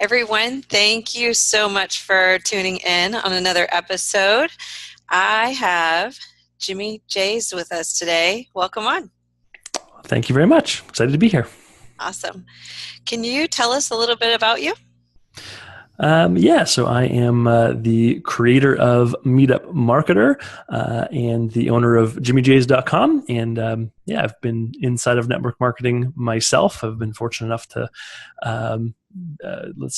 Everyone, thank you so much for tuning in on another episode. I have Jimmie Jays with us today. Welcome on. Thank you very much. Excited to be here. Awesome. Can you tell us a little bit about you? So I am the creator of Meetup Marketer and the owner of jimmiejays.com. And I've been inside of network marketing myself. I've been fortunate enough to,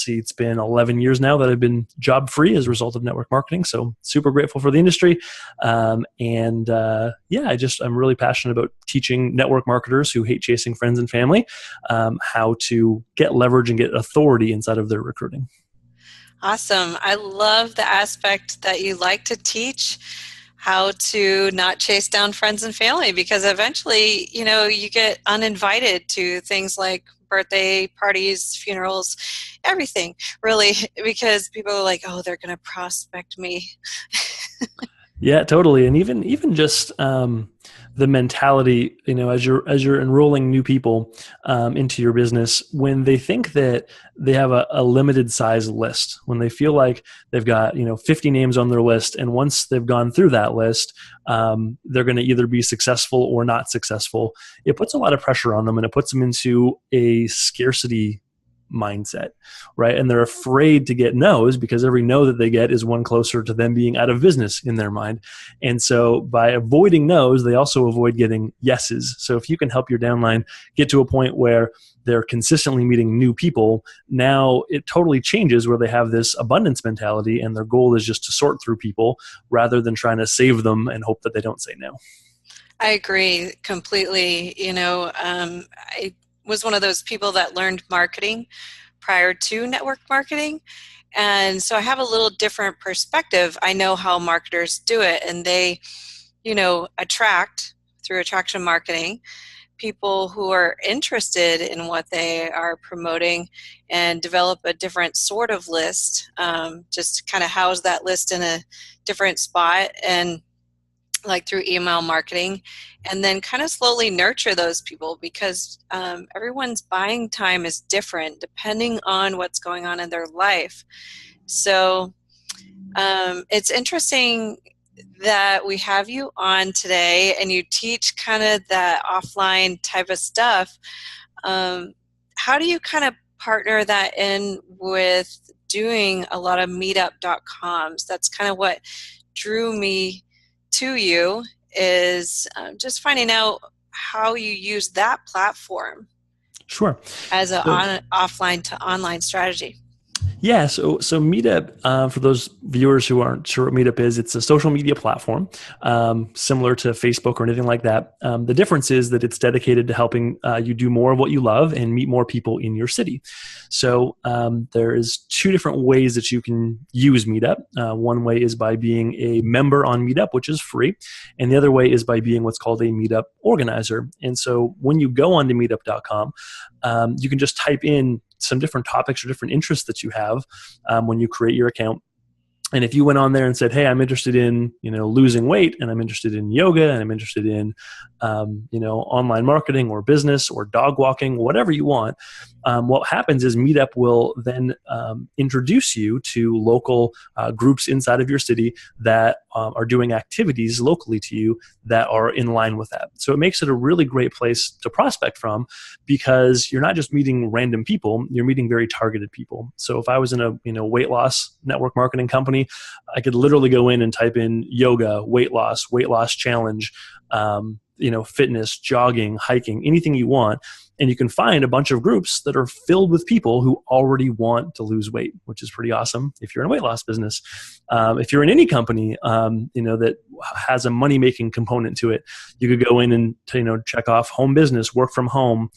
it's been 11 years now that I've been job free as a result of network marketing. So super grateful for the industry. I'm really passionate about teaching network marketers who hate chasing friends and family how to get leverage and get authority inside of their recruiting. Awesome. I love the aspect that you like to teach how to not chase down friends and family, because eventually, you get uninvited to things like birthday parties, funerals, everything, really, because people are like, oh, they're going to prospect me. Yeah, totally. And even just the mentality, as you're enrolling new people into your business, when they think that they have a limited size list, when they feel like they've got 50 names on their list, and once they've gone through that list, they're going to either be successful or not successful. It puts a lot of pressure on them, and it puts them into a scarcity mindset, right? And they're afraid to get no's because every no that they get is one closer to them being out of business in their mind. And so by avoiding no's, they also avoid getting yeses. So if you can help your downline get to a point where they're consistently meeting new people, now it totally changes where they have this abundance mentality and their goal is just to sort through people rather than trying to save them and hope that they don't say no. I agree completely. I was one of those people that learned marketing prior to network marketing. And so I have a little different perspective. I know how marketers do it, and they, attract through attraction marketing people who are interested in what they are promoting and develop a different sort of list, just to kind of house that list in a different spot, and like through email marketing, and then kind of slowly nurture those people, because everyone's buying time is different depending on what's going on in their life. So it's interesting that we have you on today and you teach kind of that offline type of stuff. How do you kind of partner that in with doing a lot of meetup.coms? That's kind of what drew me to you, is just finding out how you use that platform Sure. as an So offline to online strategy. Yeah, so Meetup, for those viewers who aren't sure what Meetup is, it's a social media platform similar to Facebook or anything like that. The difference is that it's dedicated to helping you do more of what you love and meet more people in your city. So there is two different ways that you can use Meetup. One way is by being a member on Meetup, which is free, and the other way is by being what's called a Meetup organizer. And so when you go onto meetup.com, you can just type in some different topics or different interests that you have when you create your account. And if you went on there and said, hey, I'm interested in, losing weight, and I'm interested in yoga, and I'm interested in, online marketing or business or dog walking, whatever you want, what happens is Meetup will then introduce you to local groups inside of your city that are doing activities locally to you that are in line with that. So it makes it a really great place to prospect from, because you're not just meeting random people, you're meeting very targeted people. So if I was in a weight loss network marketing company, I could literally go in and type in yoga, weight loss challenge, fitness, jogging, hiking, anything you want. And you can find a bunch of groups that are filled with people who already want to lose weight, which is pretty awesome if you're in a weight loss business. If you're in any company, that has a money-making component to it, you could go in and, check off home business, work from home,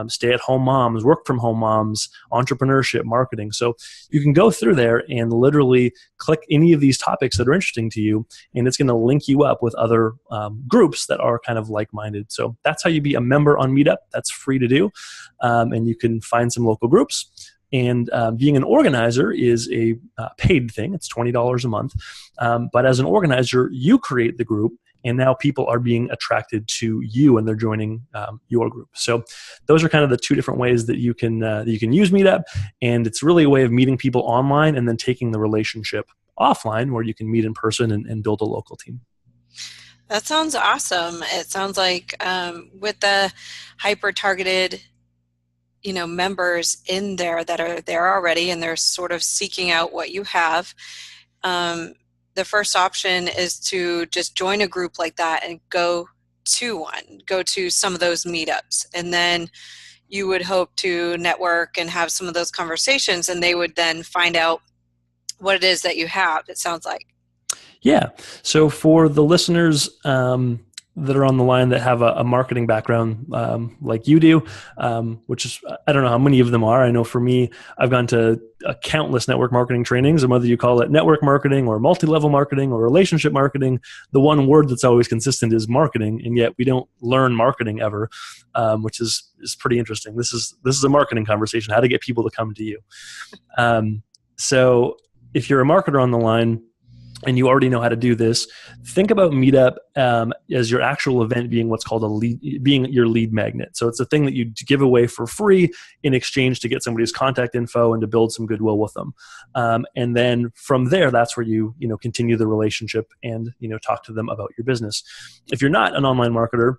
stay-at-home moms, work from home moms, entrepreneurship, marketing. So you can go through there and literally click any of these topics that are interesting to you, and it's going to link you up with other groups that are kind of like-minded. So that's how you be a member on Meetup. That's free to do, and you can find some local groups. And being an organizer is a paid thing. It's $20 a month. But as an organizer, you create the group and now people are being attracted to you and they're joining your group. So those are kind of the two different ways that you can use Meetup, and it's really a way of meeting people online and then taking the relationship offline where you can meet in person and build a local team. That sounds awesome. It sounds like with the hyper-targeted members in there that are there already and they're sort of seeking out what you have, the first option is to just join a group like that and go to some of those meetups, and then you would hope to network and have some of those conversations, and they would then find out what it is that you have, it sounds like. Yeah. So for the listeners that are on the line that have a marketing background like you do, which is, I don't know how many of them are. I know for me, I've gone to countless network marketing trainings, and whether you call it network marketing or multi-level marketing or relationship marketing, the one word that's always consistent is marketing, and yet we don't learn marketing ever, which is pretty interesting. This is a marketing conversation, how to get people to come to you. So if you're a marketer on the line, and you already know how to do this, think about Meetup as your actual event being what's called being your lead magnet. So it's a thing that you give away for free in exchange to get somebody's contact info and to build some goodwill with them. And then from there, that's where you continue the relationship and talk to them about your business. If you're not an online marketer,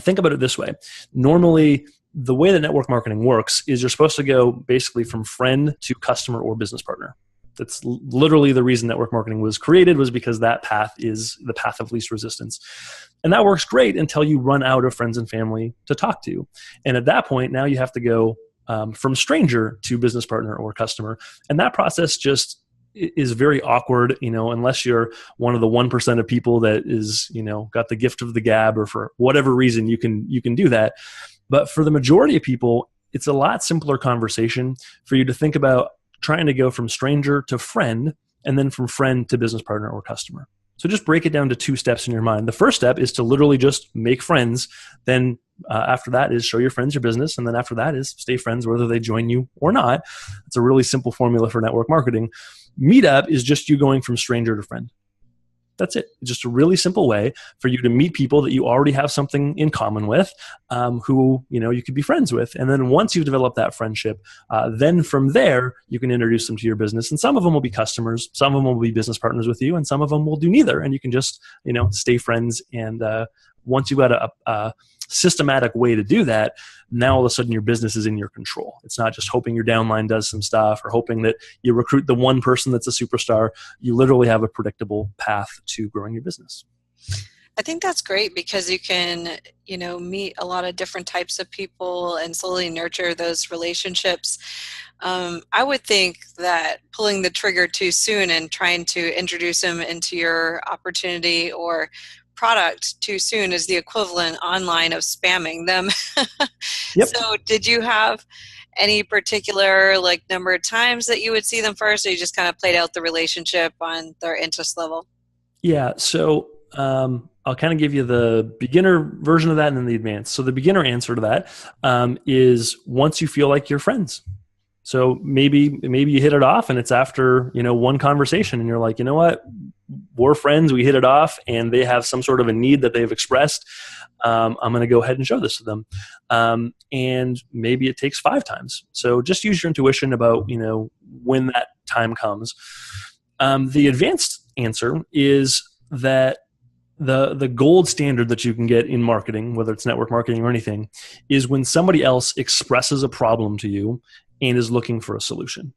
think about it this way. Normally, the way that network marketing works is you're supposed to go basically from friend to customer or business partner. That's literally the reason network marketing was created, was because that path is the path of least resistance. And that works great until you run out of friends and family to talk to. And at that point, now you have to go from stranger to business partner or customer. And that process just is very awkward, unless you're one of the 1% of people that is, got the gift of the gab, or for whatever reason you can do that. But for the majority of people, it's a lot simpler conversation for you to think about trying to go from stranger to friend, and then from friend to business partner or customer. So just break it down to 2 steps in your mind. The first step is to literally just make friends. Then after that is show your friends your business. And then after that is stay friends whether they join you or not. It's a really simple formula for network marketing. Meetup is just you going from stranger to friend. That's it. It's just a really simple way for you to meet people that you already have something in common with, who you could be friends with. And then once you've developed that friendship, then from there you can introduce them to your business. And some of them will be customers, some of them will be business partners with you, and some of them will do neither. And you can just stay friends. And once you've got a systematic way to do that, now all of a sudden your business is in your control. It's not just hoping your downline does some stuff or hoping that you recruit the one person that's a superstar. You literally have a predictable path to growing your business. I think that's great because you can, meet a lot of different types of people and slowly nurture those relationships. I would think that pulling the trigger too soon and trying to introduce them into your opportunity or product too soon is the equivalent online of spamming them. Yep. So did you have any particular number of times that you would see them first, or you just kind of played out the relationship on their interest level? Yeah. So I'll kind of give you the beginner version of that and then the advanced. So the beginner answer to that is once you feel like you're friends. So maybe you hit it off and it's after, one conversation and you're like, you know what, we're friends, we hit it off, and they have some sort of a need that they've expressed. I'm going to go ahead and show this to them. And maybe it takes 5 times. So just use your intuition about, when that time comes. The advanced answer is that the gold standard that you can get in marketing, whether it's network marketing or anything, is when somebody else expresses a problem to you and is looking for a solution,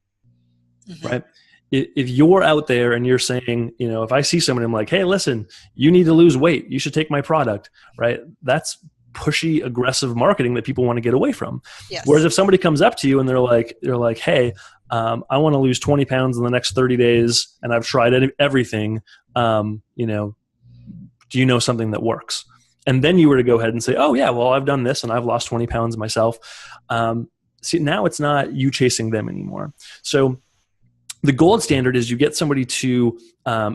right? If you're out there and you're saying, if I see somebody, I'm like, hey, listen, you need to lose weight, you should take my product, right? That's pushy, aggressive marketing that people want to get away from. Yes. Whereas if somebody comes up to you and they're like, hey, I want to lose 20 pounds in the next 30 days and I've tried everything, do you know something that works? And then you were to go ahead and say, oh yeah, well, I've done this and I've lost 20 pounds myself. See, now it's not you chasing them anymore. So the gold standard is you get somebody to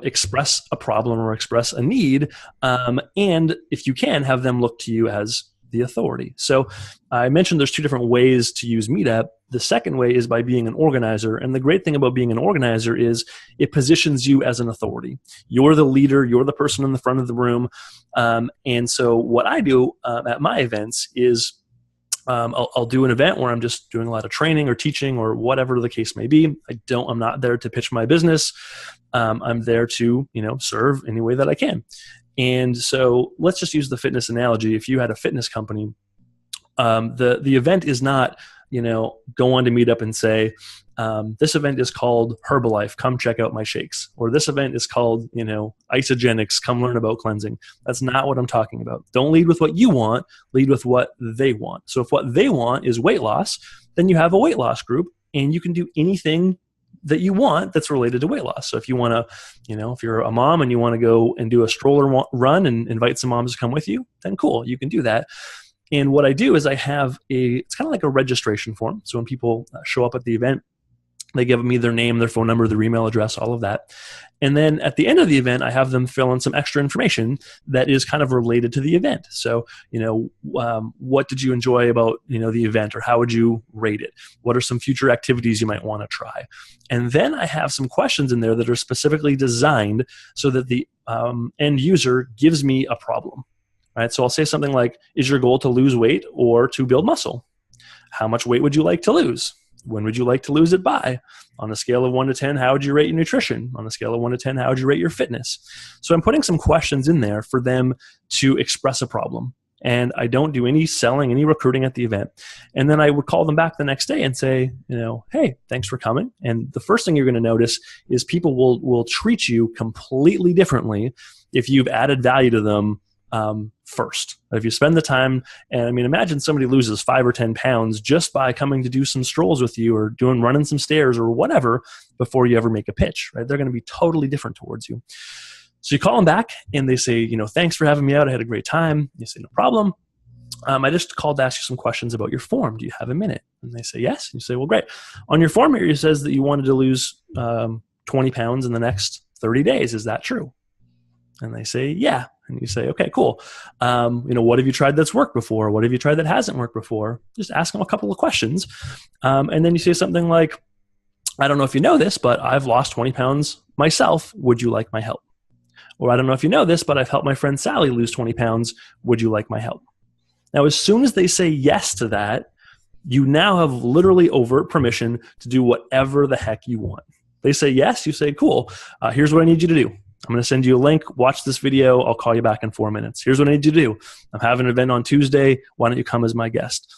express a problem or express a need, and if you can, have them look to you as the authority. So I mentioned there's two different ways to use Meetup. The second way is by being an organizer. And the great thing about being an organizer is it positions you as an authority. You're the leader. You're the person in the front of the room. And so what I do at my events is I'll do an event where I'm just doing a lot of training or teaching or whatever the case may be. I'm not there to pitch my business. I'm there to, serve any way that I can. And so let's just use the fitness analogy. If you had a fitness company, the event is not, go on to Meetup and say, this event is called Herbalife, come check out my shakes. Or this event is called, Isogenics, come learn about cleansing. That's not what I'm talking about. Don't lead with what you want, lead with what they want. So if what they want is weight loss, then you have a weight loss group and you can do anything that you want that's related to weight loss. So if you want to, if you're a mom and you want to go and do a stroller run and invite some moms to come with you, then cool, you can do that. And what I do is I have it's kind of like a registration form. So when people show up at the event, they give me their name, their phone number, their email address, all of that. And then at the end of the event, I have them fill in some extra information that is kind of related to the event. So, what did you enjoy about, the event, or how would you rate it? What are some future activities you might want to try? And then I have some questions in there that are specifically designed so that the end user gives me a problem. Right? So I'll say something like, is your goal to lose weight or to build muscle? How much weight would you like to lose? When would you like to lose it by? On a scale of 1 to 10, how would you rate your nutrition? On a scale of 1 to 10, how would you rate your fitness? So I'm putting some questions in there for them to express a problem. And I don't do any selling, any recruiting at the event. And then I would call them back the next day and say, hey, thanks for coming. And the first thing you're going to notice is people will treat you completely differently if you've added value to them first. If you spend the time, and imagine somebody loses 5 or 10 pounds just by coming to do some strolls with you or running some stairs or whatever before you ever make a pitch, right? They're going to be totally different towards you. So you call them back and they say, thanks for having me out. I had a great time. You say, no problem. I just called to ask you some questions about your form. Do you have a minute? And they say, yes. And you say, well, great. On your form here, it says that you wanted to lose 20 pounds in the next 30 days. Is that true? And they say, yeah. And you say, okay, cool. What have you tried that's worked before? What have you tried that hasn't worked before? Just ask them a couple of questions. And then you say something like, I don't know if you know this, but I've lost 20 pounds myself. Would you like my help? Or I don't know if you know this, but I've helped my friend Sally lose 20 pounds. Would you like my help? Now, as soon as they say yes to that, you now have literally overt permission to do whatever the heck you want. They say yes, you say, cool. Here's what I need you to do. I'm going to send you a link. Watch this video. I'll call you back in 4 minutes. Here's what I need you to do. I'm having an event on Tuesday. Why don't you come as my guest?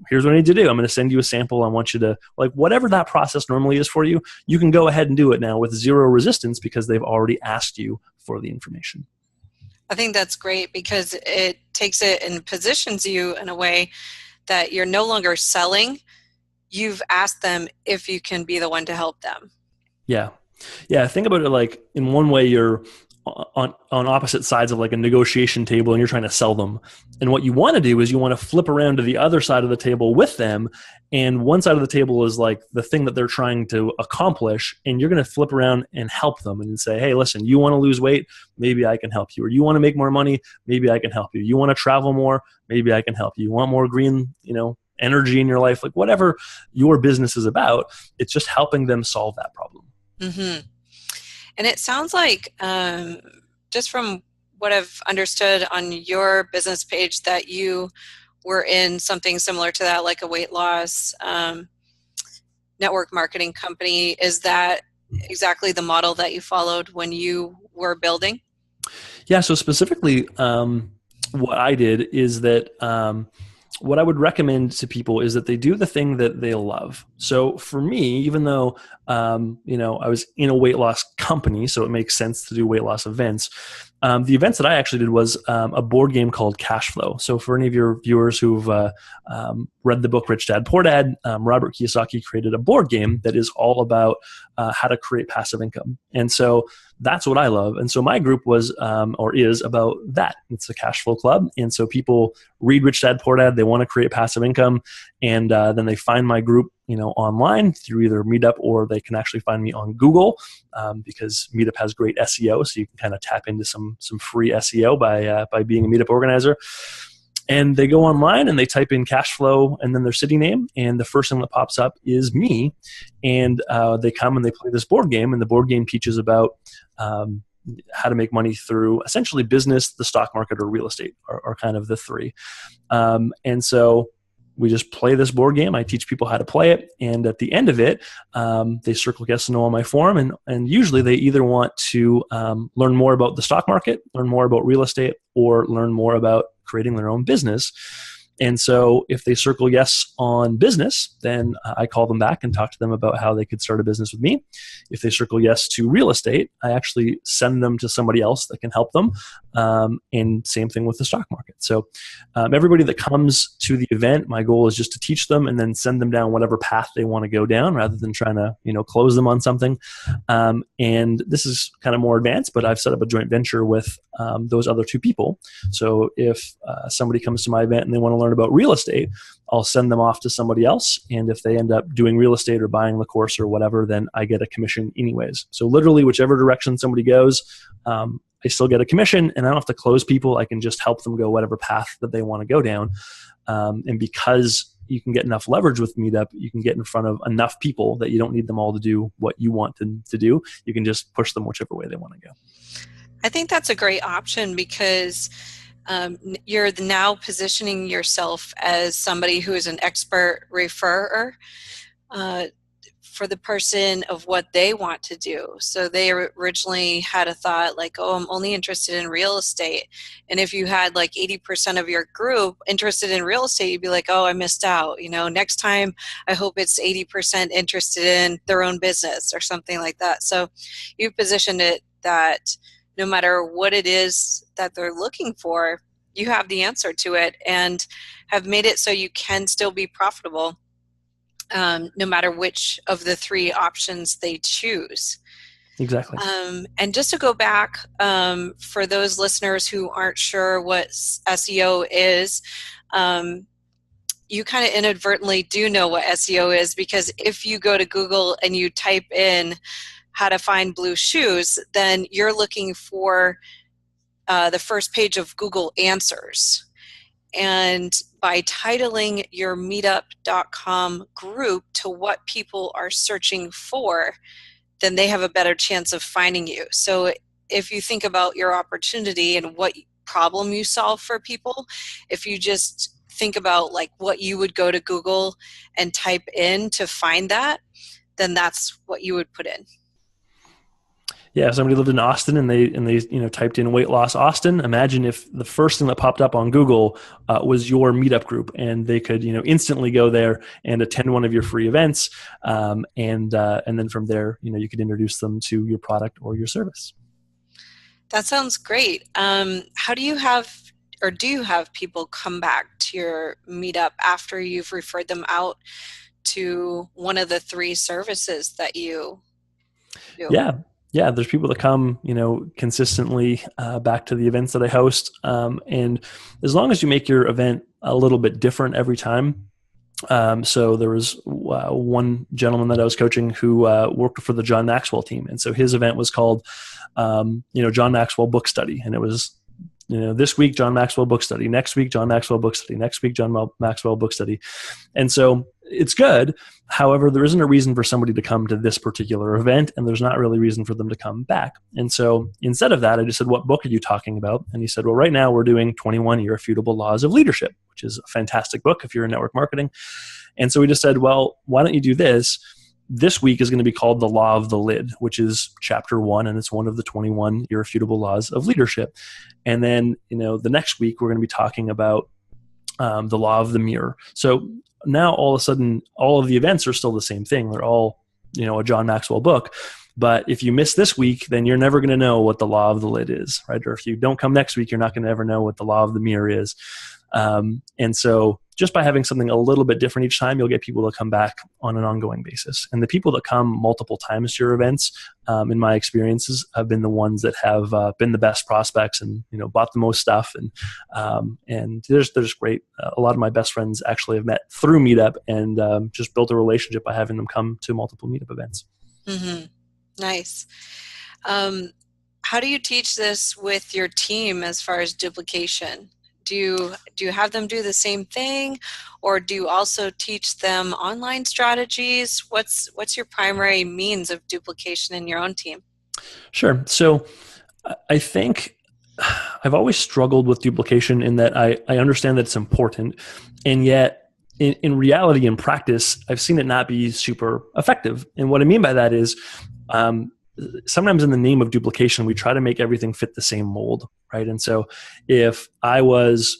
Here's what I need you to do. I'm going to send you a sample. I want you to, whatever that process normally is for you, you can go ahead and do it now with zero resistance because they've already asked you for the information. I think that's great because it takes it and positions you in a way that you're no longer selling. You've asked them if you can be the one to help them. Yeah. Yeah, think about it like in one way you're on opposite sides of like a negotiation table and you're trying to sell them. And what you want to do is you want to flip around to the other side of the table with them. And one side of the table is like the thing that they're trying to accomplish. And you're going to flip around and help them and say, hey, listen, you want to lose weight? Maybe I can help you. Or you want to make more money? Maybe I can help you. You want to travel more? Maybe I can help you. You want more green, energy in your life? Like whatever your business is about, it's just helping them solve that problem. Mm-hmm. And it sounds like, just from what I've understood on your business page, that you were in something similar to that, like a weight loss network marketing company. Is that exactly the model that you followed when you were building? Yeah, so specifically what I did is that what I would recommend to people is that they do the thing that they love. So for me, even though, I was in a weight loss company, so it makes sense to do weight loss events. The events that I actually did was a board game called Cash Flow. So for any of your viewers who've read the book Rich Dad Poor Dad, Robert Kiyosaki created a board game that is all about how to create passive income. And so that's what I love. And so my group was or is about that. It's a cash flow club. And so people read Rich Dad Poor Dad, they want to create passive income, and then they find my group online through either Meetup, or they can actually find me on Google because Meetup has great SEO, so you can kind of tap into some free SEO by being a Meetup organizer. And they go online and they type in cash flow and then their city name, and the first thing that pops up is me. And they come and they play this board game, and the board game teaches about how to make money through essentially business, the stock market, or real estate are kind of the three. And so we just play this board game. I teach people how to play it. And at the end of it, they circle yes and no on my form. And usually they either want to learn more about the stock market, learn more about real estate, or learn more about creating their own business. And so if they circle yes on business, then I call them back and talk to them about how they could start a business with me. If they circle yes to real estate, I actually send them to somebody else that can help them. And same thing with the stock market. So everybody that comes to the event, my goal is just to teach them and then send them down whatever path they want to go down, rather than trying to, close them on something. And this is kind of more advanced, but I've set up a joint venture with those other two people. So if somebody comes to my event and they want to learn about real estate, I'll send them off to somebody else. And if they end up doing real estate or buying the course or whatever, then I get a commission anyways. So literally whichever direction somebody goes, I still get a commission, and I don't have to close people. I can just help them go whatever path that they want to go down. And because you can get enough leverage with Meetup, you can get in front of enough people that you don't need them all to do what you want them to do. You can just push them whichever way they want to go. I think that's a great option, because you're now positioning yourself as somebody who is an expert referrer for the person of what they want to do. So they originally had a thought like, oh, I'm only interested in real estate. And if you had like 80% of your group interested in real estate, you'd be like, oh, I missed out. Next time I hope it's 80% interested in their own business or something like that. So you've positioned it that no matter what it is that they're looking for, you have the answer to it, and have made it so you can still be profitable no matter which of the three options they choose. Exactly. And just to go back, for those listeners who aren't sure what SEO is, you kind of inadvertently do know what SEO is, because if you go to Google and you type in how to find blue shoes, then you're looking for the first page of Google Answers. And by titling your meetup.com group to what people are searching for, then they have a better chance of finding you. So if you think about your opportunity and what problem you solve for people, if you just think about like what you would go to Google and type in to find that, then that's what you would put in. Yeah, if somebody lived in Austin and they typed in weight loss Austin, imagine if the first thing that popped up on Google was your Meetup group, and they could instantly go there and attend one of your free events, and then from there you could introduce them to your product or your service. That sounds great. How do you have, or do you have people come back to your Meetup after you've referred them out to one of the three services that you do? Yeah, there's people that come, consistently back to the events that I host. And as long as you make your event a little bit different every time. So there was one gentleman that I was coaching who worked for the John Maxwell team. And so his event was called, John Maxwell Book Study. And it was, this week, John Maxwell Book Study. Next week, John Maxwell Book Study. Next week, John Maxwell Book Study. And so it's good. However, there isn't a reason for somebody to come to this particular event, and there's not really a reason for them to come back. And so instead of that, I just said, what book are you talking about? And he said, well, right now we're doing 21 Irrefutable Laws of Leadership, which is a fantastic book if you're in network marketing. And so we just said, well, why don't you do this? This week is going to be called The Law of the Lid, which is chapter 1, and it's one of the 21 Irrefutable Laws of Leadership. And then, the next week we're going to be talking about the Law of the Mirror. So now all of a sudden, all of the events are still the same thing. They're all, a John Maxwell book. But if you miss this week, then you're never going to know what the Law of the Lid is, right? Or if you don't come next week, you're not going to ever know what the Law of the Mirror is. And so just by having something a little bit different each time, you'll get people to come back on an ongoing basis. And the people that come multiple times to your events, in my experiences, have been the ones that have been the best prospects and bought the most stuff. And they're just great. A lot of my best friends actually have met through Meetup and just built a relationship by having them come to multiple Meetup events. Mm-hmm. Nice. How do you teach this with your team as far as duplication? Do you have them do the same thing, or do you also teach them online strategies? What's your primary means of duplication in your own team? Sure. So I think I've always struggled with duplication in that I understand that it's important, and yet in reality, in practice, I've seen it not be super effective. And what I mean by that is, um, sometimes in the name of duplication, we try to make everything fit the same mold, right? And so if I was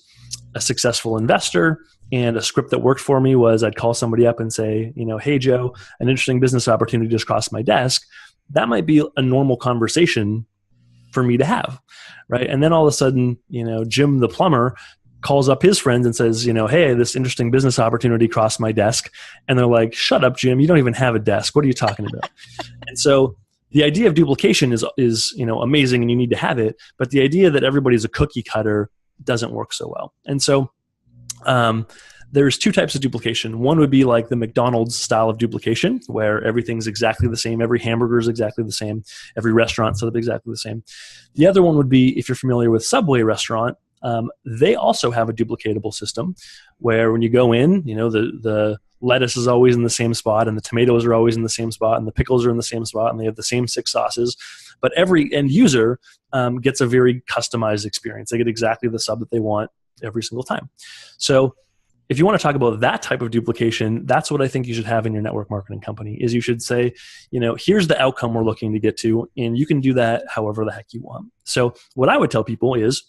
a successful investor and a script that worked for me was I'd call somebody up and say, hey, Joe, an interesting business opportunity just crossed my desk. That might be a normal conversation for me to have, right? And then all of a sudden, Jim the plumber calls up his friends and says, hey, this interesting business opportunity crossed my desk. And they're like, shut up, Jim, you don't even have a desk. What are you talking about? And so the idea of duplication is amazing and you need to have it, but the idea that everybody's a cookie cutter doesn't work so well. And so there's two types of duplication. One would be like the McDonald's style of duplication, where everything's exactly the same. Every hamburger is exactly the same. Every restaurant set up exactly the same. The other one would be, if you're familiar with Subway restaurant, they also have a duplicatable system where when you go in, the lettuce is always in the same spot, and the tomatoes are always in the same spot, and the pickles are in the same spot, and they have the same 6 sauces. But every end user gets a very customized experience. They get exactly the sub that they want every single time. So if you want to talk about that type of duplication, that's what I think you should have in your network marketing company. Is you should say, here's the outcome we're looking to get to, and you can do that however the heck you want. So what I would tell people is,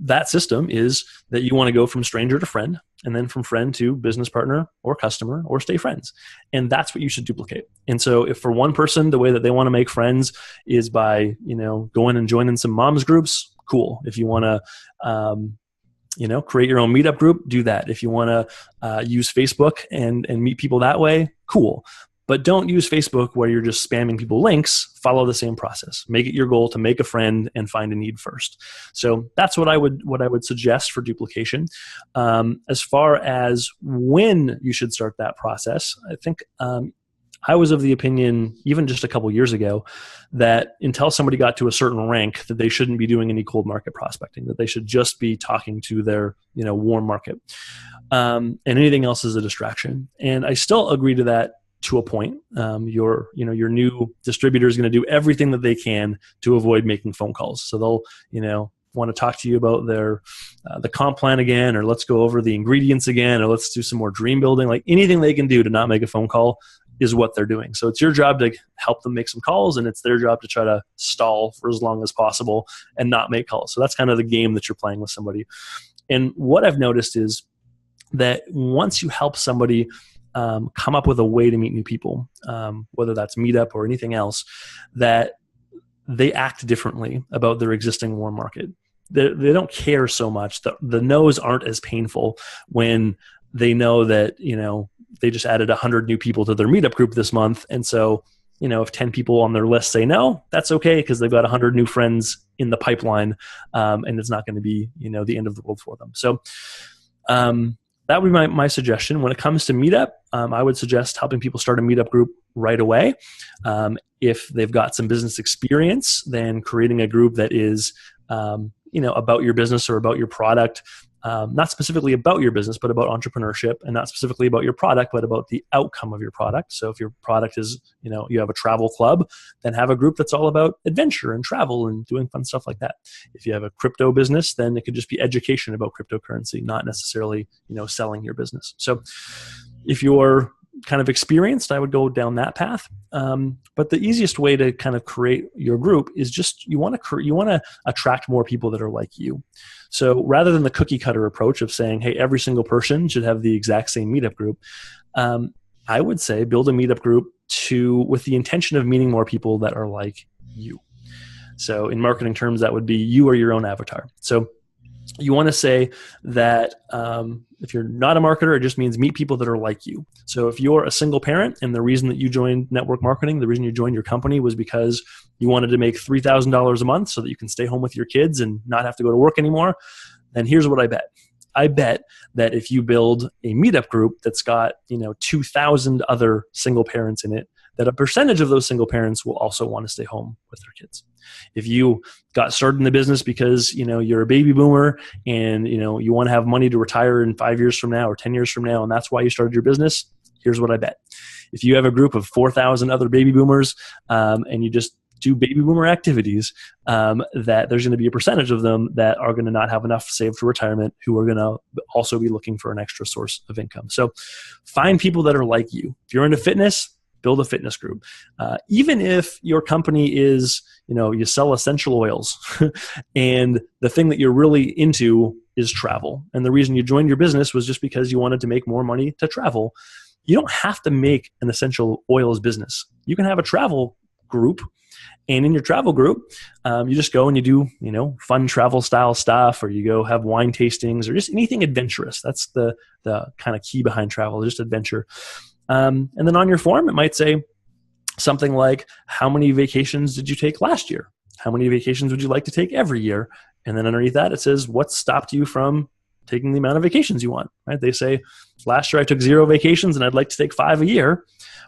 that system is that you want to go from stranger to friend, and then from friend to business partner or customer, or stay friends. And that's what you should duplicate. And so if for one person, the way that they want to make friends is by, going and joining some moms groups, cool. If you want to, create your own meetup group, do that. If you want to use Facebook and meet people that way, cool. But don't use Facebook where you're just spamming people links. Follow the same process. Make it your goal to make a friend and find a need first. So that's what I would suggest for duplication. As far as when you should start that process, I think I was of the opinion, even just a couple years ago, that until somebody got to a certain rank, that they shouldn't be doing any cold market prospecting, that they should just be talking to their warm market. And anything else is a distraction. And I still agree to that to a point. Your new distributor is going to do everything that they can to avoid making phone calls. So they'll, want to talk to you about the comp plan again, or let's go over the ingredients again, or let's do some more dream building. Like anything they can do to not make a phone call is what they're doing. So it's your job to help them make some calls, and it's their job to try to stall for as long as possible and not make calls. So that's kind of the game that you're playing with somebody. And what I've noticed is that once you help somebody come up with a way to meet new people, whether that's Meetup or anything else, that they act differently about their existing warm market. They don't care so much. The no's aren't as painful when they know that, they just added 100 new people to their Meetup group this month. And so, if 10 people on their list say no, that's okay, because they've got 100 new friends in the pipeline, and it's not going to be, the end of the world for them. So, that would be my suggestion. When it comes to Meetup, I would suggest helping people start a Meetup group right away. If they've got some business experience, then creating a group that is, about your business or about your product, not specifically about your business, but about entrepreneurship, and not specifically about your product, but about the outcome of your product. So if your product is, you have a travel club, then have a group that's all about adventure and travel and doing fun stuff like that. If you have a crypto business, then it could just be education about cryptocurrency, not necessarily, selling your business. So if you're kind of experienced, I would go down that path. But the easiest way to kind of create your group is just you want to attract more people that are like you. So rather than the cookie cutter approach of saying, hey, every single person should have the exact same Meetup group, I would say build a Meetup group with the intention of meeting more people that are like you. So in marketing terms, that would be you are your own avatar. So you want to say that if you're not a marketer, it just means meet people that are like you. So if you're a single parent and the reason that you joined network marketing, the reason you joined your company was because you wanted to make $3,000 a month so that you can stay home with your kids and not have to go to work anymore, then here's what I bet. I bet that if you build a Meetup group that's got 2,000 other single parents in it that a percentage of those single parents will also want to stay home with their kids. If you got started in the business because, you're a baby boomer and, you want to have money to retire in 5 years from now or 10 years from now, and that's why you started your business, here's what I bet. If you have a group of 4,000 other baby boomers and you just do baby boomer activities, that there's going to be a percentage of them that are going to not have enough saved for retirement, who are going to also be looking for an extra source of income. So find people that are like you. If you're into fitness, build a fitness group. Even if your company is, you sell essential oils and the thing that you're really into is travel. And the reason you joined your business was just because you wanted to make more money to travel. You don't have to make an essential oils business. You can have a travel group. And in your travel group, you just go and you do, fun travel style stuff, or you go have wine tastings, or just anything adventurous. That's the kind of key behind travel, just adventure. And then on your form, it might say something like, how many vacations did you take last year? How many vacations would you like to take every year? And then underneath that, it says, what stopped you from taking the amount of vacations you want, right? They say, last year I took 0 vacations and I'd like to take 5 a year.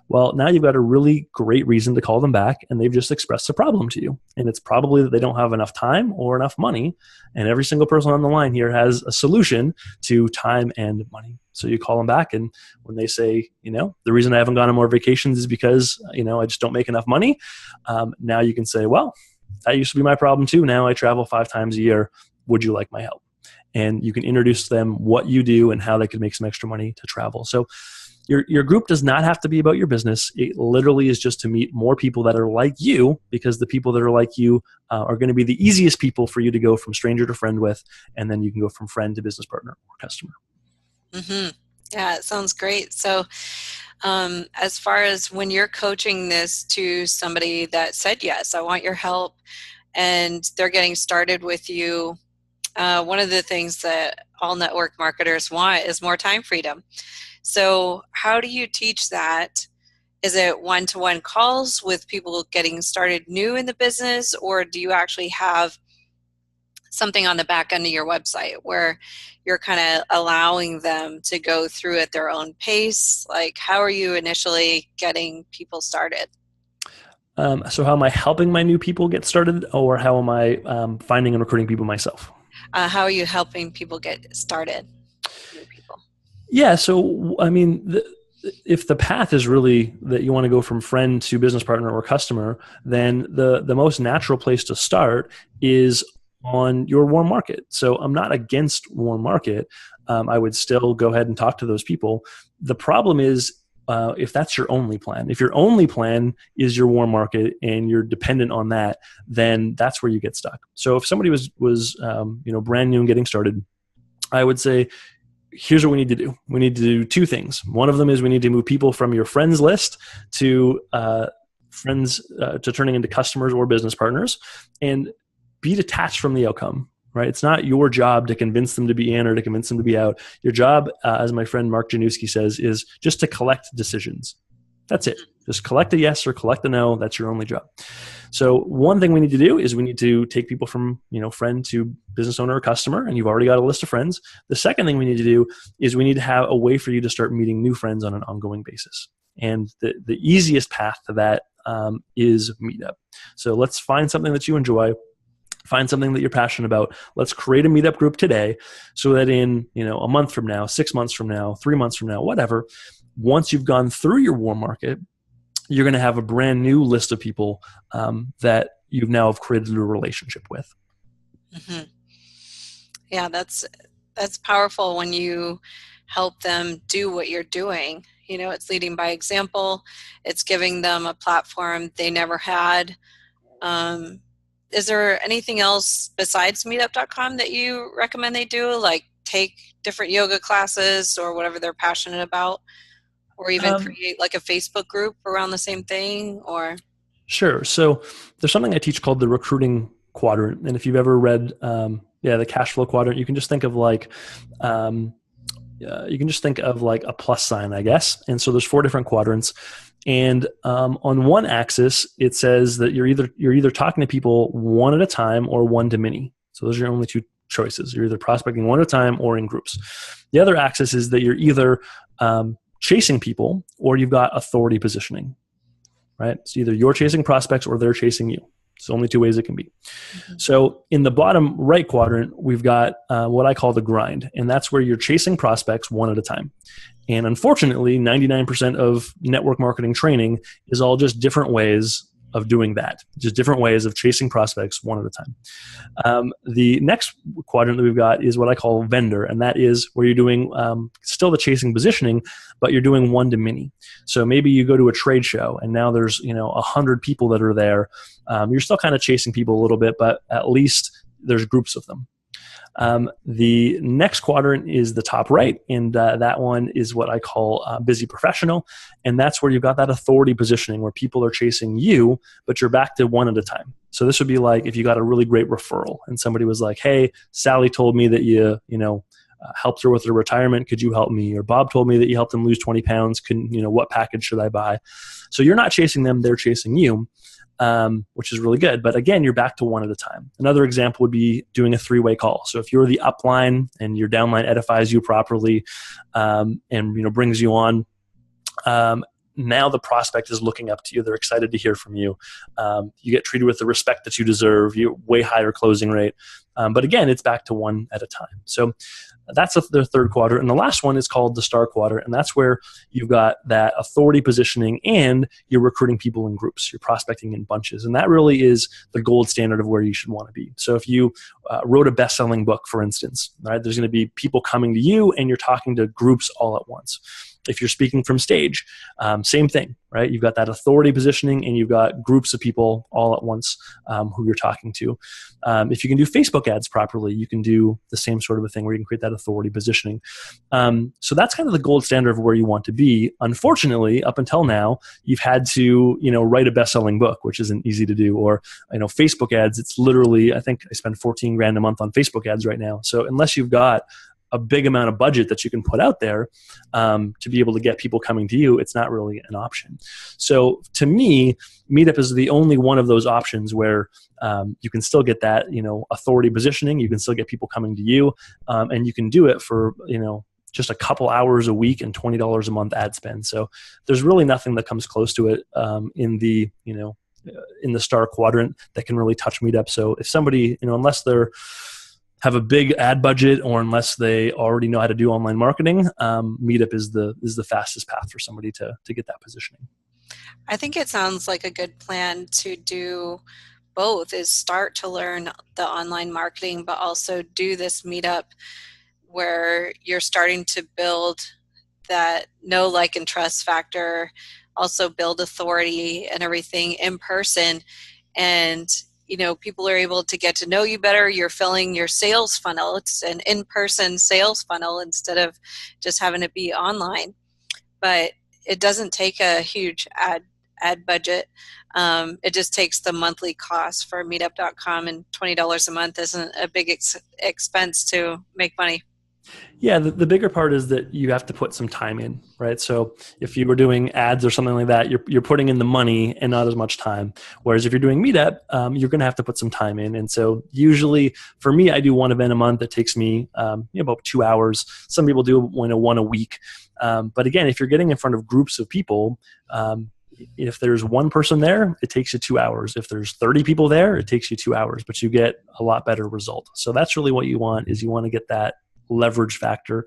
Well, now you've got a really great reason to call them back, and they've just expressed a problem to you. And it's probably that they don't have enough time or enough money. And every single person on the line here has a solution to time and money. So you call them back, and when they say, the reason I haven't gone on more vacations is because, I just don't make enough money. Now you can say, well, that used to be my problem too. Now I travel 5 times a year. Would you like my help? And you can introduce them what you do and how they could make some extra money to travel. So your group does not have to be about your business. It literally is just to meet more people that are like you, because the people that are like you are going to be the easiest people for you to go from stranger to friend with, and then you can go from friend to business partner or customer. Mm-hmm. Yeah, it sounds great. So as far as when you're coaching this to somebody that said, yes, I want your help, and they're getting started with you, one of the things that all network marketers want is more time freedom. So how do you teach that? Is it one-to-one calls with people getting started new in the business, or do you actually have something on the back end of your website where you're kind of allowing them to go through at their own pace? Like, how are you initially getting people started? So how am I helping my new people get started, or how am I finding and recruiting people myself? How are you helping people get started? New people. Yeah. So, if the path is really that you want to go from friend to business partner or customer, then the most natural place to start is on your warm market. So I'm not against warm market. I would still go ahead and talk to those people. The problem is, if that's your only plan. If your only plan is your warm market and you're dependent on that, then that's where you get stuck. So if somebody was brand new and getting started, I would say, here's what we need to do. We need to do 2 things. One of them is we need to move people from your friends list to friends to turning into customers or business partners, and be detached from the outcome. Right? It's not your job to convince them to be in or to convince them to be out. Your job, as my friend Mark Janewski says, is just to collect decisions. That's it. Just collect a yes or collect a no. That's your only job. So one thing we need to do is we need to take people from, friend to business owner or customer, and you've already got a list of friends. The second thing we need to do is we need to have a way for you to start meeting new friends on an ongoing basis. And the easiest path to that is Meetup. So let's find something that you enjoy. Find something that you're passionate about. Let's create a Meetup group today so that in, a month from now, 6 months from now, 3 months from now, whatever, once you've gone through your warm market, you're going to have a brand new list of people that you've now have created a relationship with. Mm-hmm. Yeah, that's powerful when you help them do what you're doing. It's leading by example. It's giving them a platform they never had. Is there anything else besides meetup.com that you recommend they do, like take different yoga classes or whatever they're passionate about, or even create like a Facebook group around the same thing? Or Sure. So there's something I teach called the recruiting quadrant. And if you've ever read the cash flow quadrant, you can just think of like a plus sign, I guess. And so there's 4 different quadrants. And on one axis, it says that you're either talking to people one at a time or one to many. So those are your only 2 choices. You're either prospecting one at a time or in groups. The other axis is that you're either chasing people or you've got authority positioning. right? So either you're chasing prospects or they're chasing you. It's the only two ways it can be. Mm-hmm. So in the bottom right quadrant, we've got what I call the grind, and that's where you're chasing prospects one at a time. And unfortunately, 99% of network marketing training is all just different ways of doing that, just different ways of chasing prospects one at a time. The next quadrant that we've got is what I call vendor, and that is where you're doing still the chasing positioning, but you're doing one to many. So maybe you go to a trade show and now there's 100 people that are there. You're still kind of chasing people a little bit, but at least there's groups of them. The next quadrant is the top right, and that one is what I call busy professional, and that's where you've got that authority positioning where people are chasing you, but you're back to one at a time. So this would be like if you got a really great referral and somebody was like, hey, Sally told me that you helped her with her retirement. Could you help me? Or Bob told me that you helped him lose 20 pounds. What package should I buy? So you're not chasing them, they're chasing you. Which is really good. But again, you're back to one at a time. Another example would be doing a three-way call. So if you're the upline and your downline edifies you properly and brings you on, now the prospect is looking up to you. They're excited to hear from you. You get treated with the respect that you deserve. You way higher closing rate. But again, it's back to one at a time. So that's the third quadrant. And the last one is called the star quadrant. And that's where you've got that authority positioning and you're recruiting people in groups. You're prospecting in bunches. And that really is the gold standard of where you should want to be. So if you wrote a best-selling book, for instance, right, there's going to be people coming to you and you're talking to groups all at once. If you're speaking from stage, same thing, right? You've got that authority positioning and you've got groups of people all at once who you're talking to. If you can do Facebook ads properly, you can do the same sort of a thing where you can create that authority positioning. So that's kind of the gold standard of where you want to be. Unfortunately, up until now, you've had to, write a best-selling book, which isn't easy to do. Or, Facebook ads, it's literally, I think I spend 14 grand a month on Facebook ads right now. So unless you've got a big amount of budget that you can put out there to be able to get people coming to you, it's not really an option. So to me, Meetup is the only one of those options where you can still get that, authority positioning. You can still get people coming to you, and you can do it for, just a couple hours a week and $20 a month ad spend. So there's really nothing that comes close to it in the star quadrant that can really touch Meetup. So if somebody, unless they're have a big ad budget or unless they already know how to do online marketing, Meetup is the fastest path for somebody to get that positioning. I think it sounds like a good plan to do both, is start to learn the online marketing, but also do this Meetup where you're starting to build that know, like, and trust factor, also build authority and everything in person. And people are able to get to know you better. You're filling your sales funnel. It's an in-person sales funnel instead of just having it be online. But it doesn't take a huge ad budget. It just takes the monthly cost for meetup.com, and $20 a month isn't a big expense to make money. Yeah, the bigger part is that you have to put some time in, right? So if you were doing ads or something like that, you're putting in the money and not as much time. Whereas if you're doing Meetup, you're going to have to put some time in. And so usually for me, I do one event a month that takes me about 2 hours. Some people do one a week. But again, if you're getting in front of groups of people, if there's one person there, it takes you 2 hours. If there's 30 people there, it takes you 2 hours, but you get a lot better result. So that's really what you want, is you want to get that leverage factor.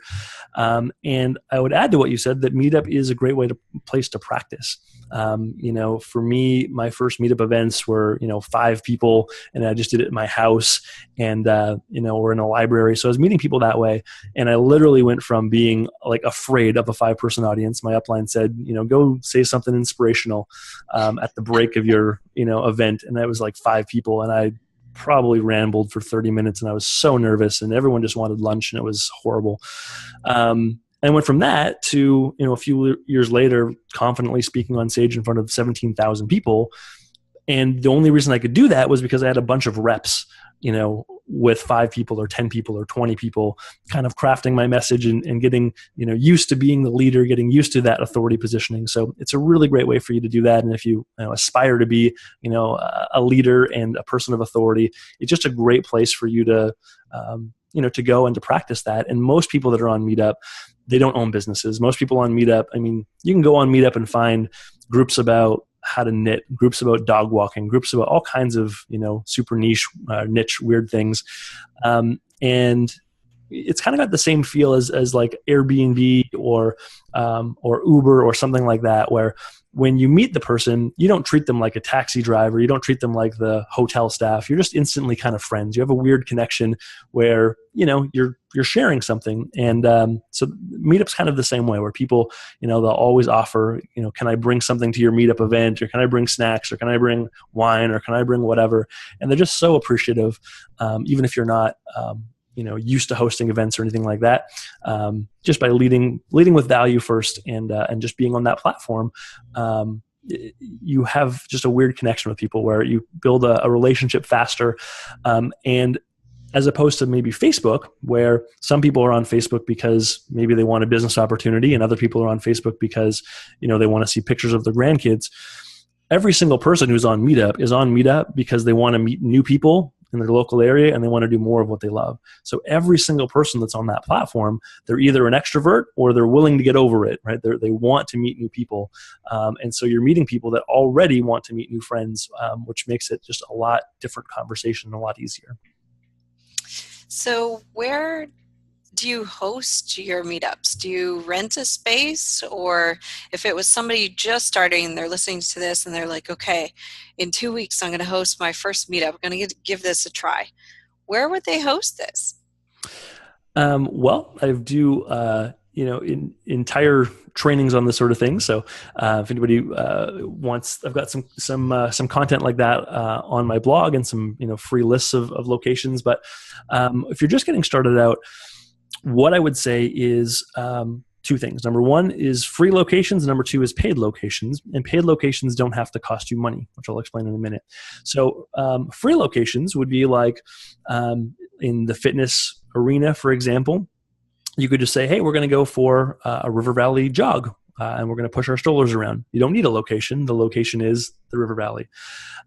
And I would add to what you said that Meetup is a great place to practice. For me, my first Meetup events were, 5 people, and I just did it in my house, and, we're in a library. So I was meeting people that way. And I literally went from being like afraid of a 5-person audience. My upline said, go say something inspirational at the break of your, event. And that was like 5 people. And I probably rambled for 30 minutes and I was so nervous and everyone just wanted lunch and it was horrible. And I went from that to, a few years later, confidently speaking on stage in front of 17,000 people. And the only reason I could do that was because I had a bunch of reps, with 5 people or 10 people or 20 people, kind of crafting my message and getting, used to being the leader, getting used to that authority positioning. So it's a really great way for you to do that. And if you, aspire to be, a leader and a person of authority, it's just a great place for you to, to go and to practice that. And most people that are on Meetup, they don't own businesses. Most people on Meetup, you can go on Meetup and find groups about how to knit, groups about dog walking, groups about all kinds of, super niche, weird things. And it's kind of got the same feel as like Airbnb or Uber or something like that, where when you meet the person, you don't treat them like a taxi driver. You don't treat them like the hotel staff. You're just instantly kind of friends. You have a weird connection where, you're sharing something. And so Meetup's kind of the same way, where people, they'll always offer, can I bring something to your Meetup event, or can I bring snacks, or can I bring wine, or can I bring whatever? And they're just so appreciative, even if you're not, used to hosting events or anything like that. Just by leading with value first, and just being on that platform, you have just a weird connection with people where you build a relationship faster. And as opposed to maybe Facebook, where some people are on Facebook because maybe they want a business opportunity, and other people are on Facebook because, they want to see pictures of their grandkids. Every single person who's on Meetup is on Meetup because they want to meet new people in their local area, and they want to do more of what they love. So every single person that's on that platform, they're either an extrovert or they're willing to get over it, right? They want to meet new people. And so you're meeting people that already want to meet new friends, which makes it just a lot different conversation and a lot easier. So where do you host your meetups? Do you rent a space? Or if it was somebody just starting, they're listening to this and they're like, okay, in 2 weeks, I'm going to host my first meetup. I'm going to give this a try. Where would they host this? Well, I do, entire trainings on this sort of thing. So if anybody wants, I've got some content like that on my blog, and some free lists of locations. But if you're just getting started out, what I would say is two things. Number one is free locations. Number two is paid locations. And paid locations don't have to cost you money, which I'll explain in a minute. So free locations would be like in the fitness arena, for example. You could just say, hey, we're going to go for a River Valley jog, and we're going to push our strollers around. You don't need a location. The location is the River Valley.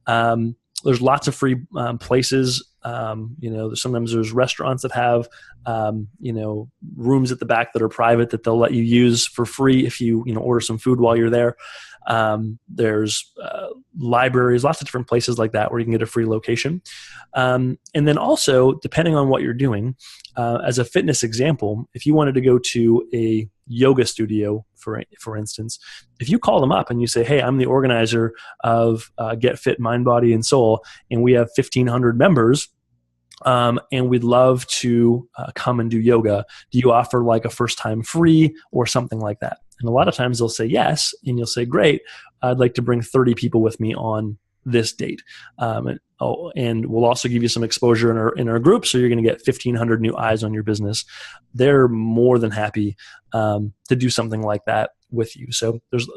There's lots of free places. Sometimes there's restaurants that have, rooms at the back that are private that they'll let you use for free if you, order some food while you're there. There's libraries, lots of different places like that where you can get a free location. And then also, depending on what you're doing, as a fitness example, if you wanted to go to a yoga studio, for instance, if you call them up and you say, hey, I'm the organizer of Get Fit Mind, Body, and Soul, and we have 1,500 members, and we'd love to come and do yoga. Do you offer like a first time free or something like that? And a lot of times they'll say yes, and you'll say, great, I'd like to bring 30 people with me on this date. And we'll also give you some exposure in our group, so you're going to get 1,500 new eyes on your business. They're more than happy to do something like that with you. So there's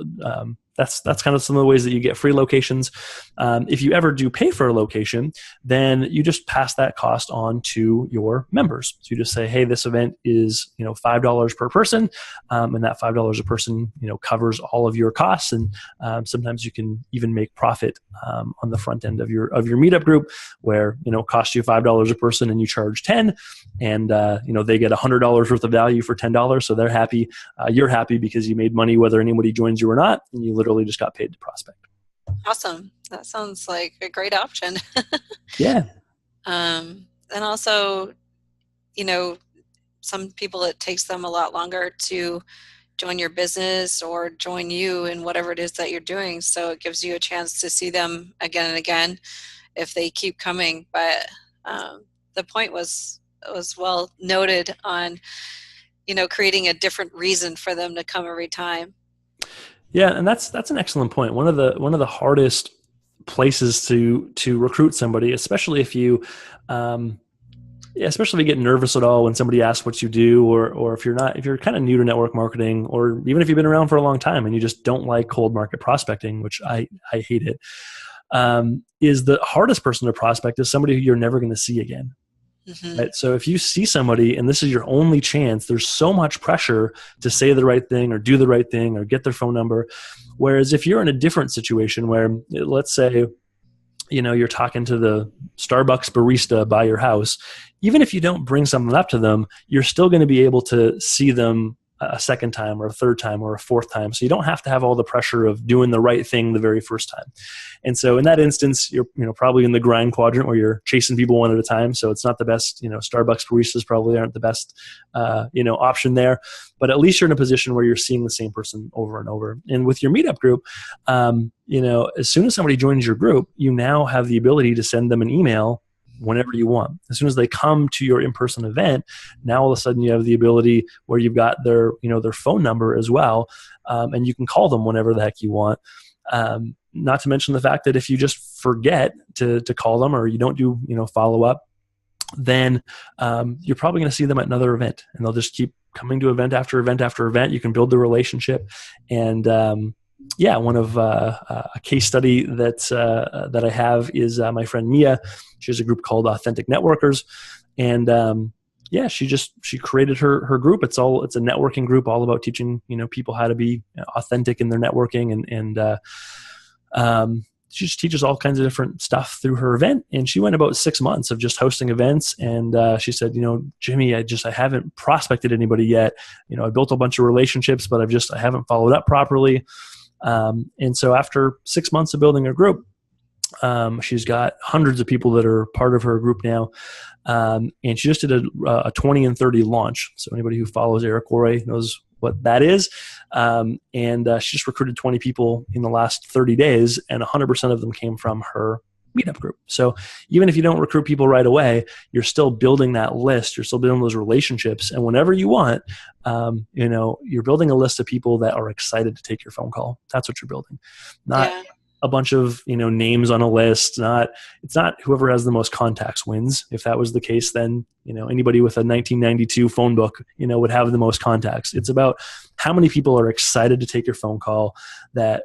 that's kind of some of the ways that you get free locations. If you ever do pay for a location, then you just pass that cost on to your members. So you just say, hey, this event is $5 per person, and that $5 a person covers all of your costs. And sometimes you can even make profit on the front end of your meetup group, where it costs you $5 a person and you charge 10, and they get $100 worth of value for $10. So they're happy, you're happy, because you made money whether anybody joins you or not, and you literally just got paid to prospect. Awesome. That sounds like a great option. Yeah. And also, some people, it takes them a lot longer to join your business or join you in whatever it is that you're doing. So it gives you a chance to see them again and again if they keep coming. But the point was well noted on, creating a different reason for them to come every time. Yeah, and that's an excellent point. One of the hardest places to recruit somebody, especially if you get nervous at all when somebody asks what you do, or if you're kind of new to network marketing, or even if you've been around for a long time and you just don't like cold market prospecting, which I hate it, is the hardest person to prospect is somebody who you're never going to see again. Mm-hmm. Right? So if you see somebody and this is your only chance, there's so much pressure to say the right thing or do the right thing or get their phone number. Whereas if you're in a different situation where, let's say, you're talking to the Starbucks barista by your house, even if you don't bring something up to them, you're still going to be able to see them a second time or a third time or a fourth time. So you don't have to have all the pressure of doing the right thing the very first time. And so in that instance, you're probably in the grind quadrant where you're chasing people one at a time. So it's not the best, Starbucks baristas probably aren't the best, option there, but at least you're in a position where you're seeing the same person over and over. And with your Meetup group, as soon as somebody joins your group, you now have the ability to send them an email whenever you want. As soon as they come to your in-person event, now all of a sudden you have the ability where you've got their phone number as well, and you can call them whenever the heck you want. Not to mention the fact that if you just forget to call them or you don't do follow up, then you're probably going to see them at another event, and they'll just keep coming to event after event after event. You can build the relationship, and one of a case study that I have is my friend Mia. She has a group called Authentic Networkers, and she created her group. It's a networking group all about teaching people how to be authentic in their networking, and she just teaches all kinds of different stuff through her event. And she went about 6 months of just hosting events. And she said, Jimmie, I haven't prospected anybody yet. I built a bunch of relationships, but I haven't followed up properly. And so after 6 months of building her group, she's got hundreds of people that are part of her group now. And she just did a 20 and 30 launch. So anybody who follows Eric Worre knows what that is. And she just recruited 20 people in the last 30 days, and 100% of them came from her Meetup group. So even if you don't recruit people right away, you're still building that list. You're still building those relationships. And whenever you want, you're building a list of people that are excited to take your phone call. That's what you're building. Not a bunch of, names on a list. It's not whoever has the most contacts wins. If that was the case, then, anybody with a 1992 phone book, would have the most contacts. It's about how many people are excited to take your phone call that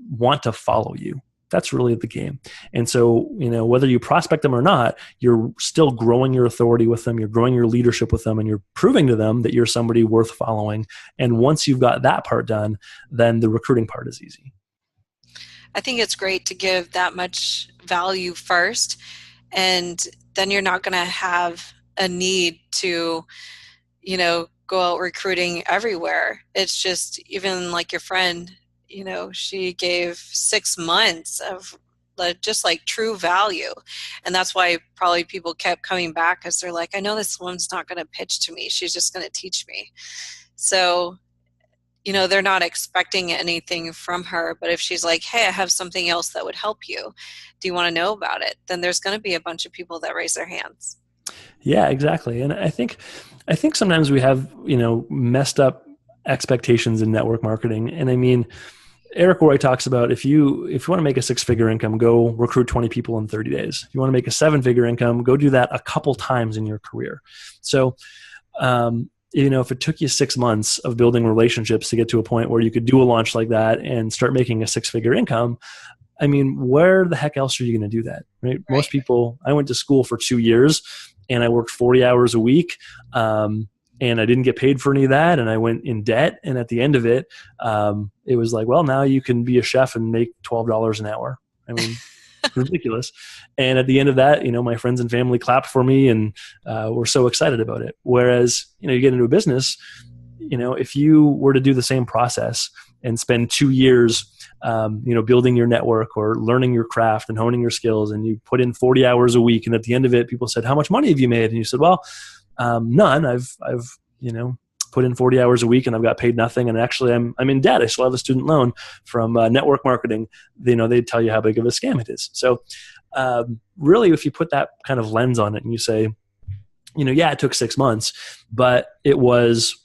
want to follow you. That's really the game. And so, whether you prospect them or not, you're still growing your authority with them. You're growing your leadership with them, and you're proving to them that you're somebody worth following. And once you've got that part done, then the recruiting part is easy. I think it's great to give that much value first, and then you're not going to have a need to, go out recruiting everywhere. It's just, even like your friend, she gave 6 months of just like true value. And that's why probably people kept coming back, because they're like, I know this woman's not going to pitch to me. She's just going to teach me. So they're not expecting anything from her, but if she's like, hey, I have something else that would help you, do you want to know about it? Then there's going to be a bunch of people that raise their hands. Yeah, exactly. And I think sometimes we have, messed up expectations in network marketing. And I mean, Eric Worre talks about if you want to make a 6-figure income, go recruit 20 people in 30 days. If you want to make a 7-figure income, go do that a couple times in your career. So, if it took you 6 months of building relationships to get to a point where you could do a launch like that and start making a 6-figure income, I mean, where the heck else are you going to do that? Right? Most people, I went to school for 2 years and I worked 40 hours a week. And I didn't get paid for any of that. And I went in debt. And at the end of it, it was like, well, now you can be a chef and make $12 an hour. I mean, ridiculous. And at the end of that, my friends and family clapped for me and were so excited about it. Whereas, you get into a business, if you were to do the same process and spend 2 years, building your network or learning your craft and honing your skills, and you put in 40 hours a week, and at the end of it, people said, how much money have you made? And you said, well, none. I've put in 40 hours a week and I've got paid nothing. And actually I'm in debt. I still have a student loan from network marketing. They'd tell you how big of a scam it is. So really, if you put that kind of lens on it and you say, it took 6 months, but it was,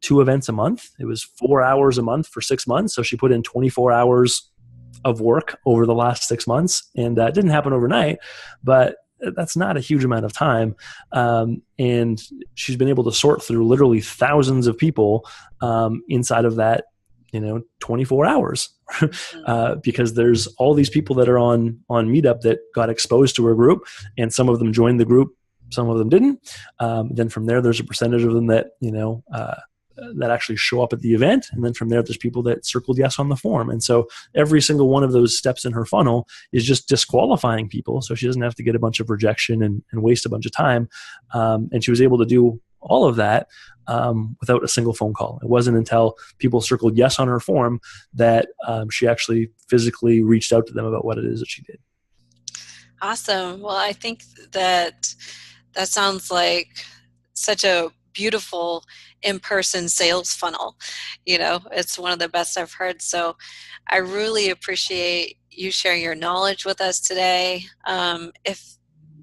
2 events a month. It was 4 hours a month for 6 months. So she put in 24 hours of work over the last 6 months. And that didn't happen overnight, but that's not a huge amount of time. And she's been able to sort through literally thousands of people inside of that, 24 hours because there's all these people that are on Meetup that got exposed to her group, and some of them joined the group, some of them didn't. Then from there's a percentage of them that, that actually show up at the event. And then from there's people that circled yes on the form. And so every single one of those steps in her funnel is just disqualifying people. So she doesn't have to get a bunch of rejection and waste a bunch of time. And she was able to do all of that without a single phone call. It wasn't until people circled yes on her form that she actually physically reached out to them about what it is that she did. Awesome. Well, I think that that sounds like such a beautiful in-person sales funnel. It's one of the best I've heard. So I really appreciate you sharing your knowledge with us today. If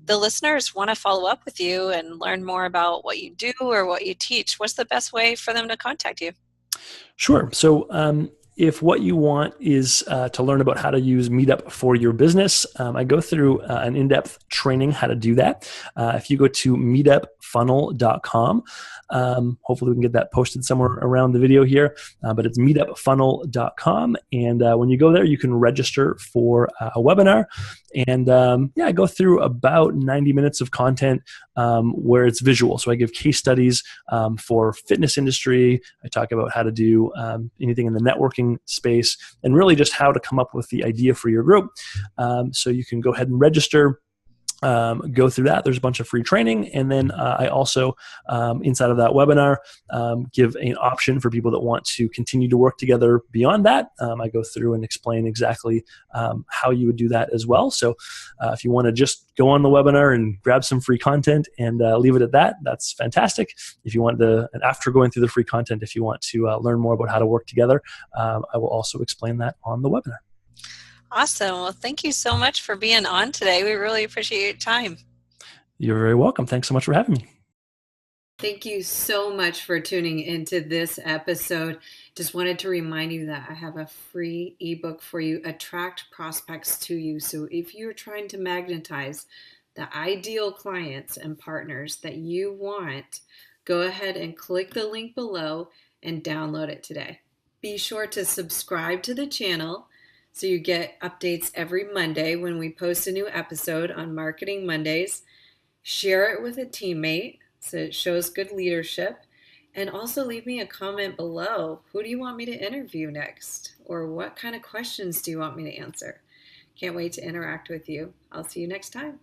the listeners want to follow up with you and learn more about what you do or what you teach, what's the best way for them to contact you? Sure. So, if what you want is to learn about how to use Meetup for your business, I go through an in-depth training how to do that. If you go to meetupfunnel.com, hopefully we can get that posted somewhere around the video here, but it's meetupfunnel.com. And when you go there, you can register for a webinar. And I go through about 90 minutes of content where it's visual. So I give case studies for fitness industry. I talk about how to do anything in the networking space, and really just how to come up with the idea for your group. So you can go ahead and register. Go through that. There's a bunch of free training. And then I also, inside of that webinar, give an option for people that want to continue to work together beyond that. I go through and explain exactly how you would do that as well. So if you want to just go on the webinar and grab some free content and leave it at that, that's fantastic. If you want and after going through the free content, if you want to learn more about how to work together, I will also explain that on the webinar. Awesome. Well, thank you so much for being on today. We really appreciate your time. You're very welcome. Thanks so much for having me. Thank you so much for tuning into this episode. Just wanted to remind you that I have a free ebook for you, Attract Prospects to You. So if you're trying to magnetize the ideal clients and partners that you want, go ahead and click the link below and download it today. Be sure to subscribe to the channel so you get updates every Monday when we post a new episode on Marketing Mondays. Share it with a teammate so it shows good leadership. And also leave me a comment below. Who do you want me to interview next? Or what kind of questions do you want me to answer? Can't wait to interact with you. I'll see you next time.